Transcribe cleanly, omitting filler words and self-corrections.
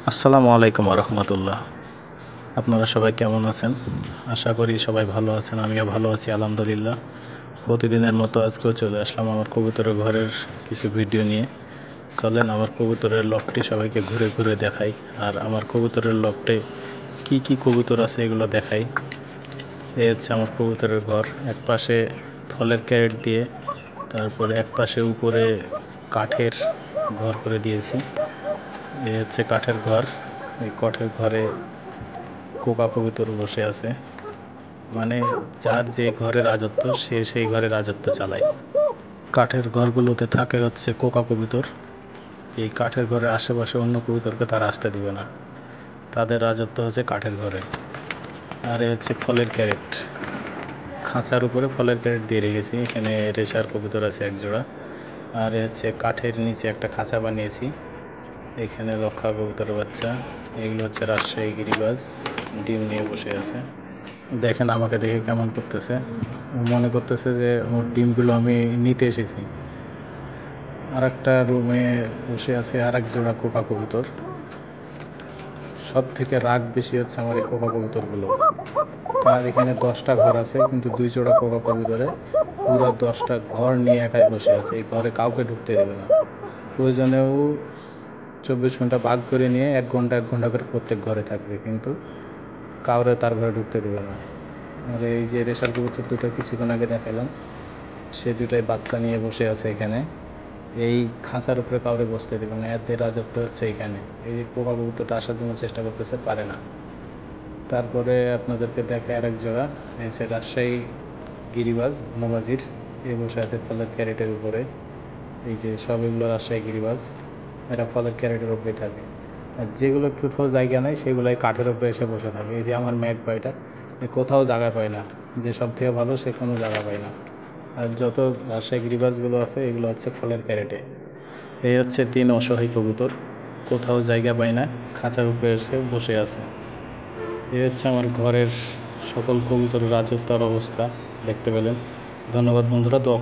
আসসালামু আলাইকুম রহমতুল্লাহ। আপনারা সবাই কেমন আছেন? আশা করি সবাই ভালো আছেন। আমিও ভালো আছি আলহামদুলিল্লাহ। প্রতিদিনের মতো আজকেও চলে আসলাম আমার কবুতরের ঘরের কিছু ভিডিও নিয়ে। চলেন আমার কবুতরের লফটি সবাইকে ঘুরে ঘুরে দেখাই, আর আমার কবুতরের লফটে কি কি কবুতর আছে এগুলো দেখাই। এই হচ্ছে আমার কবুতরের ঘর। এক পাশে ফলের ক্যারেট দিয়ে, তারপরে এক পাশে উপরে কাঠের ঘর করে দিয়েছি। এই হচ্ছে কাঠের ঘর। এই কাঠের ঘরে কোকা কবুতর বসে আছে, মানে যার যে ঘরে রাজত্ব সে সেই ঘরে রাজত্ব চালায়। কাঠের ঘরগুলোতে থাকে হচ্ছে কোকা কবুতর। এই কাঠের ঘরের আশেপাশে অন্য কবুতরকে তারা আসতে দিবে না, তাদের রাজত্ব হচ্ছে কাঠের ঘরে। আর এ হচ্ছে ফলের ক্যারেট। খাঁচার উপরে ফলের ক্যারেট দিয়ে রেখেছি, এখানে রেশার কবুতর আছে এক জোড়া। আর এ হচ্ছে কাঠের নিচে একটা খাঁচা বানিয়েছি, এখানে রক্ষা কবুতরের বাচ্চা। এগুলো হচ্ছে রাজশাহী গিরিবাজ, ডিম নিয়ে বসে আছে। দেখেন আমাকে দেখে কেমন করতেছে, মনে করতেছে যে ওর ডিমগুলো আমি নিতে এসেছি। আর একটা রুমে বসে আছে আর এক জোড়া কোকা কবুতর। সব থেকে রাগ বেশি হচ্ছে আমার এই কোকা কবুতরগুলো। তার এখানে 10টা ঘর আছে, কিন্তু 2 জোড়া কোকা কবুতরে পুরো 10টা ঘর নিয়ে একাই বসে আছে। এই ঘরে কাউকে ঢুকতে দেবে না। প্রয়োজনেও 24 ঘন্টা ভাগ করে নিয়ে 1 ঘন্টা করে প্রত্যেক ঘরে থাকবে, কিন্তু কাউরে তার ঘরে ঢুকতে দেবে না। আর এই যে রেশার কবুতর দুটো কিছুক্ষণ আগে দেখালাম, সে দুটাই বাচ্চা নিয়ে বসে আছে এখানে। এই খাঁচার উপরে কাউরে বসতে দেবে না, এদের রাজত্ব হচ্ছে এখানে। এই পোকা কবুতরটা আসার জন্য চেষ্টা করতেছে, পারে না। তারপরে আপনাদেরকে দেখে আরেক জোড়া, এই যে রাজশাহী গিরিবাজ নবাজির, এ বসে আছে ফলের ক্যারেটের উপরে। এই যে সব এগুলো রাজশাহী গিরিবাজ, এরা ফলের ক্যারেটের উপরে থাকে। আর যেগুলো কোথাও জায়গা নেই সেগুলোই কাঠের উপরে এসে বসে থাকে। এই যে আমার ম্যাক পাইটা, কোথাও জায়গা পায় না, যে সব থেকে ভালো সে কোনো জায়গা পায় না। আর যত রাজশাহী গিরিবাজগুলো আছে এগুলো হচ্ছে ফলের ক্যারেটে। এই হচ্ছে 3 অসহায় কবুতর, কোথাও জায়গা পায় না, খাঁচার উপরে এসে বসে আছে। এই হচ্ছে আমার ঘরের সকল কবুতরের রাজত্ব আর অবস্থা, দেখতে পেলেন। ধন্যবাদ বন্ধুরা।